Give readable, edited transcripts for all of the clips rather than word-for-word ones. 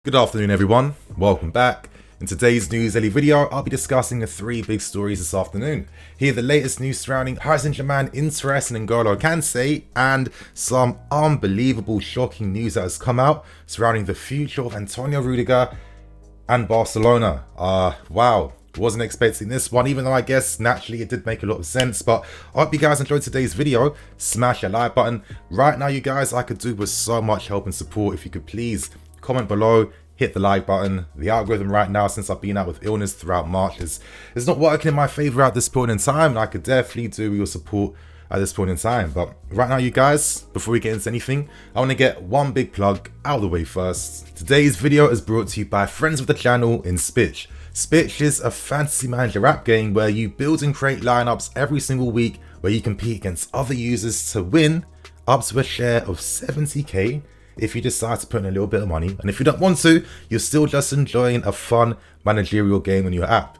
Good afternoon everyone, welcome back. In today's news daily video, I'll be discussing the three big stories this afternoon. Here are the latest news surrounding Paris Saint-Germain interest in N'Golo Kante and some unbelievable shocking news that has come out surrounding the future of Antonio Rudiger and Barcelona. Wow, wasn't expecting this one, even though I guess naturally it did make a lot of sense. But I hope you guys enjoyed today's video. Smash that like button. Right now you guys, I could do with so much help and support if you could please comment below, hit the like button. The algorithm right now, since I've been out with illness throughout March, is not working in my favor at this point in time, and I could definitely do with your support at this point in time. But right now you guys, before we get into anything, I want to get one big plug out of the way first. Today's video is brought to you by friends of the channel in Spitch. Spitch is a fantasy manager app game where you build and create lineups every single week, where you compete against other users to win up to a share of 70k if you decide to put in a little bit of money. And if you don't want to, you're still just enjoying a fun managerial game on your app.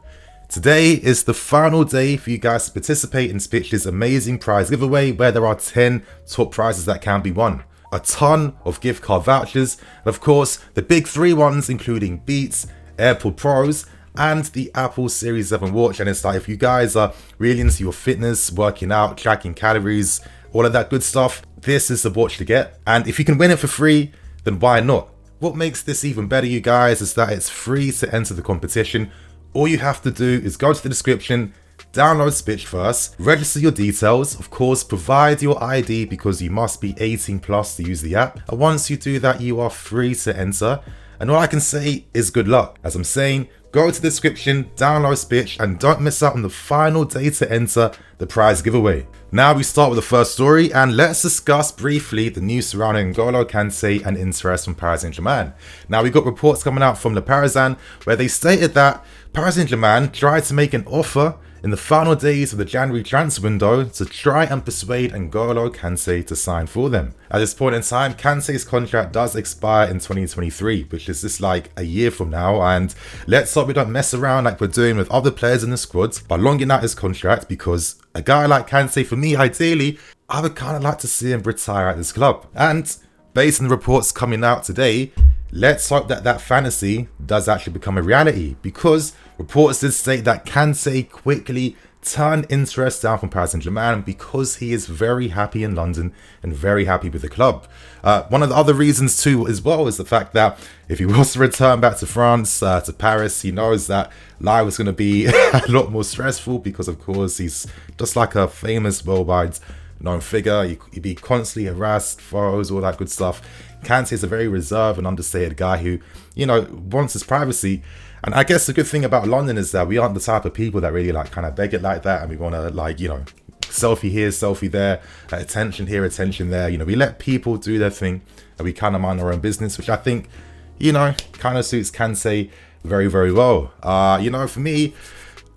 Today is the final day for you guys to participate in Spitch's amazing prize giveaway, where there are 10 top prizes that can be won. A ton of gift card vouchers, and of course the big three ones including Beats, AirPod Pros, and the Apple Series 7 watch. And it's like, if you guys are really into your fitness, working out, tracking calories, all of that good stuff, this is the watch to get. And if you can win it for free, then why not? What makes this even better, you guys, is that it's free to enter the competition. All you have to do is go to the description, download Spitch first, register your details, of course provide your ID because you must be 18 plus to use the app. And once you do that, you are free to enter. And all I can say is good luck. As I'm saying, go to the description, download Spitch, and don't miss out on the final day to enter the prize giveaway. Now we start with the first story, and let's discuss briefly the news surrounding N'Golo Kante and interest from Paris Saint-Germain. Now we got reports coming out from Le Parisien where they stated that Paris Saint-Germain tried to make an offer in the final days of the January transfer window to try and persuade N'Golo Kante to sign for them. At this point in time, Kante's contract does expire in 2023, which is just like a year from now, and let's hope we don't mess around like we're doing with other players in the squad by longing out his contract, because a guy like Kante, for me ideally, I would kind of like to see him retire at this club. And based on the reports coming out today, let's hope that that fantasy does actually become a reality, because reports did state that Kante quickly turned interest down from Paris Saint-Germain because he is very happy in London and very happy with the club. One of the other reasons too as well is the fact that if he was to return back to France, to Paris, he knows that life is going to be a lot more stressful, because of course he's just like a famous worldwide known figure. He'd be constantly harassed, photos, all that good stuff. Kante is a very reserved and understated guy who, you know, wants his privacy. And I guess the good thing about London is that we aren't the type of people that really like kind of beg it like that, and we want to, like, you know, selfie here, selfie there, attention here, attention there. You know, we let people do their thing and we kind of mind our own business, which I think, you know, kind of suits Kante very, very well. You know, for me,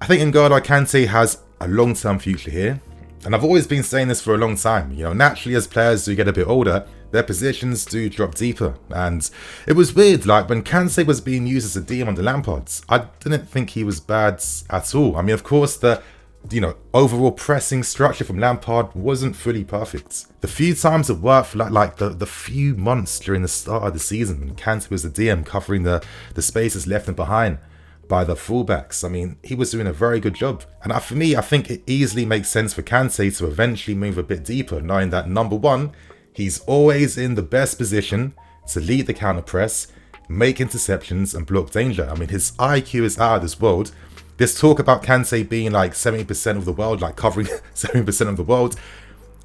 I think N'Golo Kante has a long-term future here. And I've always been saying this for a long time. You know, naturally as players do get a bit older, their positions do drop deeper. And it was weird, like when Kante was being used as a DM under Lampard, I didn't think he was bad at all. I mean, of course, the, you know, overall pressing structure from Lampard wasn't fully perfect. The few times it worked for like the few months during the start of the season when Kante was the DM covering the spaces left and behind by the fullbacks, I mean, he was doing a very good job. And for me, I think it easily makes sense for Kante to eventually move a bit deeper, knowing that number one, he's always in the best position to lead the counter press, make interceptions and block danger. I mean, his IQ is out of this world. This talk about Kante being like 70% of the world, like covering 70% of the world,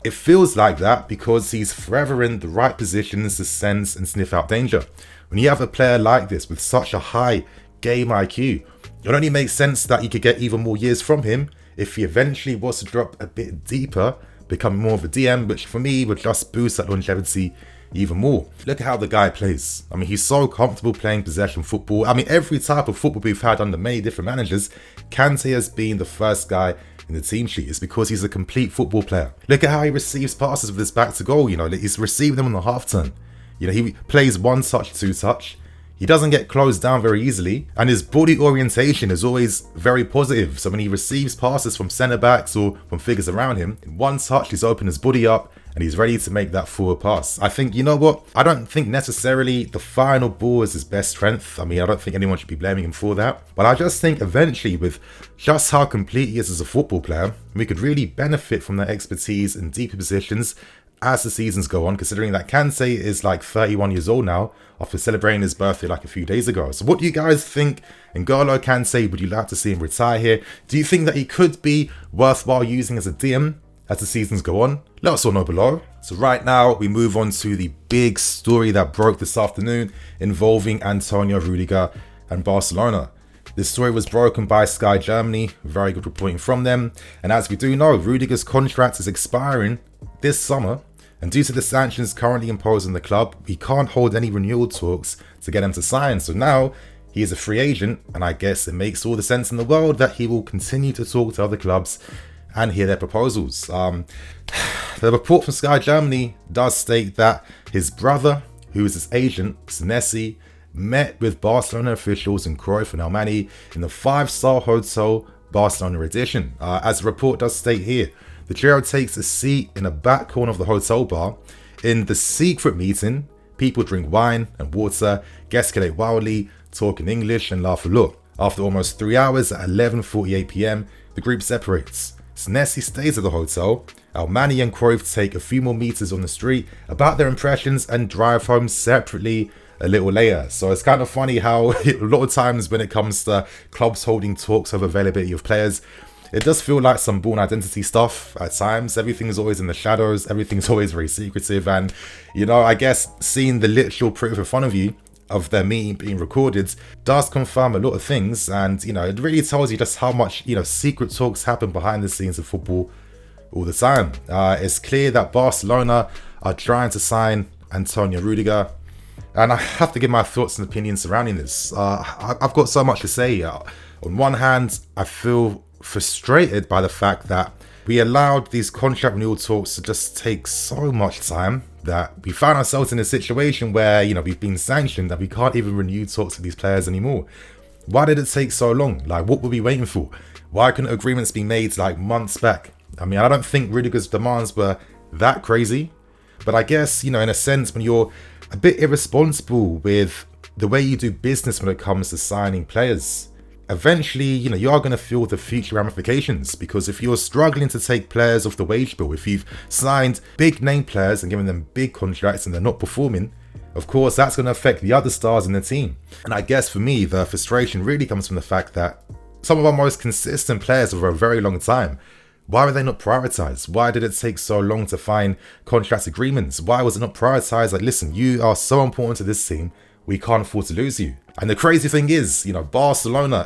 it feels like that because he's forever in the right positions to sense and sniff out danger. When you have a player like this with such a high game IQ, it only makes sense that you could get even more years from him if he eventually was to drop a bit deeper, become more of a DM, which for me would just boost that longevity even more. Look at how the guy plays. I mean, he's so comfortable playing possession football. I mean, every type of football we've had under many different managers, Kante has been the first guy in the team sheet. It's because he's a complete football player. Look at how he receives passes with his back to goal. You know, he's receiving them on the half turn. You know, he plays one touch, two touch. He doesn't get closed down very easily, and his body orientation is always very positive. So when he receives passes from centre backs or from figures around him, in one touch he's opened his body up and he's ready to make that forward pass. I think, you know what, I don't think necessarily the final ball is his best strength. I mean, I don't think anyone should be blaming him for that, but I just think eventually, with just how complete he is as a football player, we could really benefit from that expertise in deeper positions as the seasons go on, considering that Kante is like 31 years old now after celebrating his birthday like a few days ago. So what do you guys think? N'Golo Kante, would you like to see him retire here? Do you think that he could be worthwhile using as a DM as the seasons go on? Let us all know below. So right now we move on to the big story that broke this afternoon involving Antonio Rudiger and Barcelona. This story was broken by Sky Germany, very good reporting from them. And as we do know, Rudiger's contract is expiring this summer, and due to the sanctions currently imposed on the club, we can't hold any renewal talks to get him to sign. So now he is a free agent, and I guess it makes all the sense in the world that he will continue to talk to other clubs and hear their proposals. The report from Sky Germany does state that his brother, who is his agent, Senesi, met with Barcelona officials in Cruyff and Almani in the 5-star hotel Barcelona edition. As the report does state here, the trio takes a seat in a back corner of the hotel bar. In the secret meeting, people drink wine and water, gesticulate wildly, talk in English and laugh a lot. After almost 3 hours at 11:48 PM, the group separates. Senesi stays at the hotel. Almani and Cruyff take a few more meters on the street about their impressions and drive home separately a little later. So it's kind of funny how a lot of times when it comes to clubs holding talks over availability of players, it does feel like some Born Identity stuff at times. Everything is always in the shadows. Everything's always very secretive. And, you know, I guess seeing the literal proof in front of you of their meeting being recorded does confirm a lot of things. And, you know, it really tells you just how much, you know, secret talks happen behind the scenes of football all the time. It's clear that Barcelona are trying to sign Antonio Rudiger. And I have to give my thoughts and opinions surrounding this. I've got so much to say. On one hand, I feel frustrated by the fact that we allowed these contract renewal talks to just take so much time that we found ourselves in a situation where, you know, we've been sanctioned that we can't even renew talks with these players anymore. Why did it take so long? Like, what were we waiting for? Why couldn't agreements be made like months back? I mean, I don't think Rudiger's demands were that crazy, but I guess, you know, in a sense, when you're a bit irresponsible with the way you do business when it comes to signing players, eventually, you know, you are going to feel the future ramifications. Because if you're struggling to take players off the wage bill, if you've signed big name players and given them big contracts and they're not performing, of course, that's going to affect the other stars in the team. And I guess for me, the frustration really comes from the fact that some of our most consistent players over a very long time, why were they not prioritized? Why did it take so long to find contract agreements? Why was it not prioritized? Like, listen, you are so important to this team, we can't afford to lose you. And the crazy thing is, you know, Barcelona,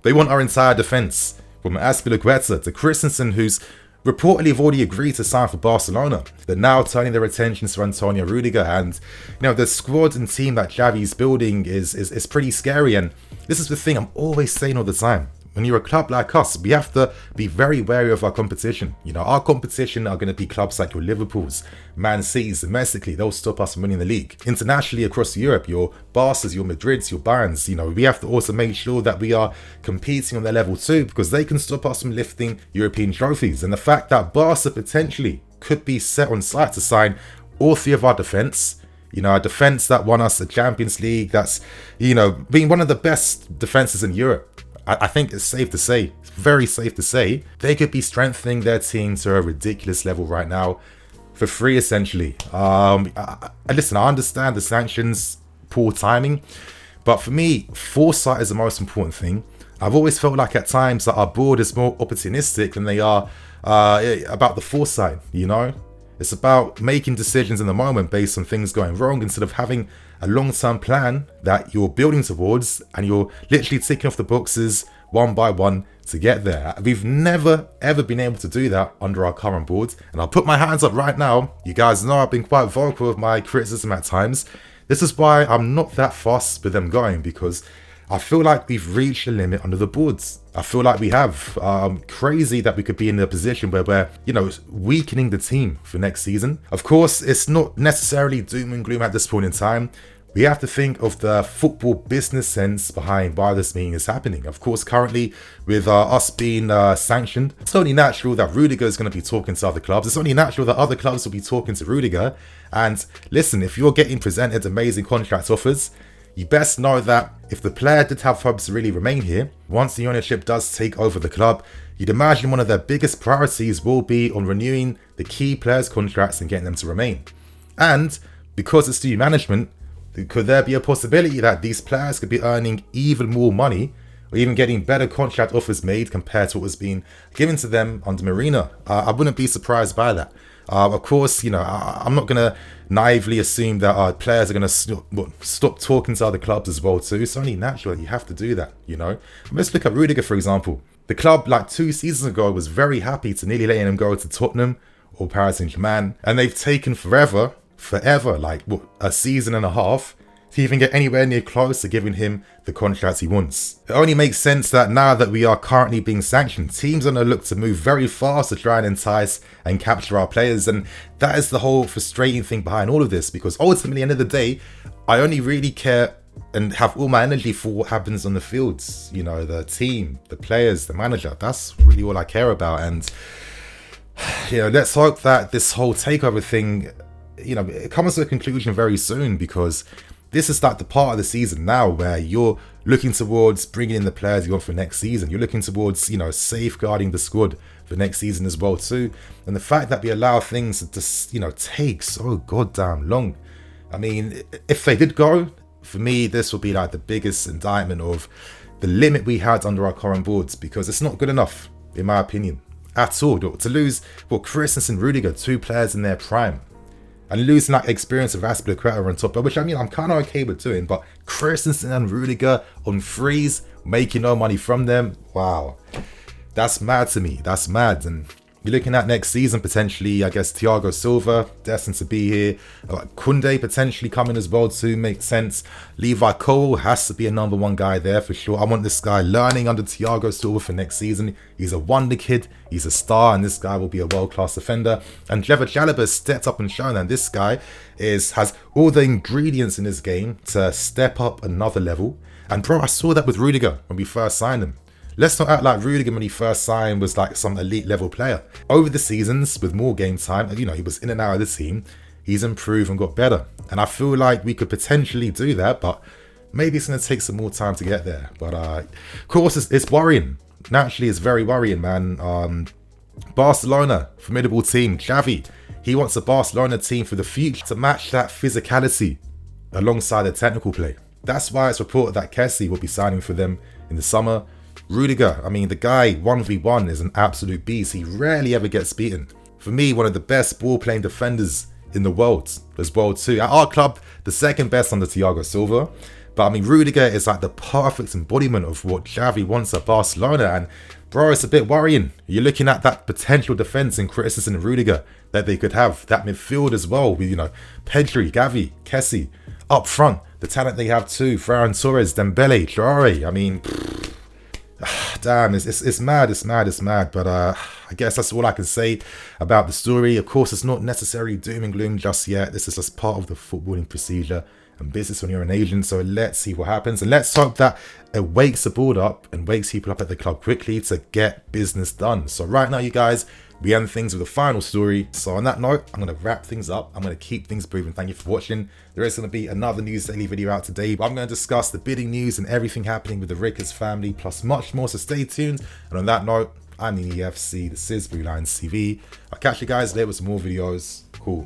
they want our entire defense, from Azpilicueta to Christensen, who's reportedly have already agreed to sign for Barcelona. They're now turning their attentions to Antonio Rudiger, and, you know, the squad and team that Xavi's building is pretty scary. And this is the thing I'm always saying all the time. When you're a club like us, we have to be very wary of our competition. You know, our competition are going to be clubs like your Liverpools, Man City's domestically. They'll stop us from winning the league. Internationally across Europe, your Barca's, your Madrids, your Bayerns, you know, we have to also make sure that we are competing on their level too, because they can stop us from lifting European trophies. And the fact that Barca potentially could be set on sight to sign all three of our defence, you know, a defence that won us the Champions League, that's, you know, being one of the best defences in Europe. I think it's safe to say, it's very safe to say, they could be strengthening their team to a ridiculous level right now for free, essentially. Listen, I understand the sanctions, poor timing, but for me, foresight is the most important thing. I've always felt like at times that our board is more opportunistic than they are about the foresight, you know? It's about making decisions in the moment based on things going wrong instead of having a long-term plan that you're building towards and you're literally ticking off the boxes one by one to get there. We've never ever been able to do that under our current board, and I'll put my hands up right now. You guys know I've been quite vocal with my criticism at times. This is why I'm not that fussed with them going, because I feel like we've reached a limit under the boards. I feel like we have. Crazy that we could be in a position where we're, you know, weakening the team for next season. Of course, it's not necessarily doom and gloom at this point in time, we have to think of the football business sense behind why this meeting is happening. Of course, currently with us being sanctioned, it's only natural that Rudiger is going to be talking to other clubs. It's only natural that other clubs will be talking to Rudiger. And listen, if you're getting presented amazing contract offers, you best know that if the player did have hopes to really remain here, once the ownership does take over the club, you'd imagine one of their biggest priorities will be on renewing the key players' contracts and getting them to remain. And because it's new management, could there be a possibility that these players could be earning even more money or even getting better contract offers made compared to what was being given to them under Marina? I wouldn't be surprised by that. Of course, you know, I'm not going to naively assume that players are going to stop talking to other clubs as well too. It's only natural that you have to do that, you know. Let's look at Rudiger, for example. The club, like 2 seasons ago, was very happy to nearly letting him go to Tottenham or Paris Saint-Germain. And they've taken forever, like a season and a half, to even get anywhere near close to giving him the contract he wants. It only makes sense that now that we are currently being sanctioned, teams are going to look to move very fast to try and entice and capture our players. And that is the whole frustrating thing behind all of this, because ultimately, at the end of the day, I only really care and have all my energy for what happens on the fields. You know, the team, the players, the manager. That's really all I care about. And, you know, let's hope that this whole takeover thing, you know, it comes to a conclusion very soon, because this is like the part of the season now where you're looking towards bringing in the players you want for next season. You're looking towards, you know, safeguarding the squad for next season as well too. And the fact that we allow things to just, you know, take so goddamn long. I mean, if they did go, for me, this would be like the biggest indictment of the limit we had under our current boards, because it's not good enough, in my opinion, at all. To lose, well, Christensen and Rudiger, 2 players in their prime, and losing that experience of Aspilicueta on top, which I mean, I'm kind of okay with doing, but Christensen and Rudiger on frees, making no money from them, wow, that's mad to me. That's mad. And you're looking at next season, potentially, I guess, Thiago Silva, destined to be here. Kunde potentially coming as well too, makes sense. Levi Cole has to be a number 1 guy there for sure. I want this guy learning under Thiago Silva for next season. He's a wonder kid. He's a star, and this guy will be a world-class defender. And Trevor Chalobah stepped up and shown that this guy has all the ingredients in his game to step up another level. And bro, I saw that with Rudiger when we first signed him. Let's not act like Rudiger when he first signed was like some elite level player. Over the seasons, with more game time, you know, he was in and out of the team, he's improved and got better. And I feel like we could potentially do that, but maybe it's going to take some more time to get there. But of course, it's worrying. Naturally, it's very worrying, man. Barcelona, formidable team. Xavi, he wants a Barcelona team for the future to match that physicality alongside the technical play. That's why it's reported that Chelse will be signing for them in the summer. Rudiger, I mean, the guy 1v1 is an absolute beast. He rarely ever gets beaten. For me, one of the best ball-playing defenders in the world as well too. At our club, the 2nd best under Thiago Silva. But I mean, Rudiger is like the perfect embodiment of what Xavi wants at Barcelona. And bro, it's a bit worrying. You're looking at that potential defense in Christensen and Rudiger that they could have. That midfield as well with, you know, Pedri, Gavi, Kessie. Up front, the talent they have too. Ferran Torres, Dembele, Traore. I mean, damn, it's mad. But I guess that's all I can say about the story. Of course, it's not necessarily doom and gloom just yet. This is just part of the footballing procedure and business when you're an agent. So let's see what happens, and let's hope that it wakes the board up and wakes people up at the club quickly to get business done. So right now, you guys, we end things with a final story. So on that note, I'm going to wrap things up. I'm going to keep things moving. Thank you for watching. There is going to be another news daily video out today, but I'm going to discuss the bidding news and everything happening with the Rickers family, plus much more. So stay tuned. And on that note, I'm the EFC. This is bluelionstv. I'll catch you guys later with some more videos. Cool.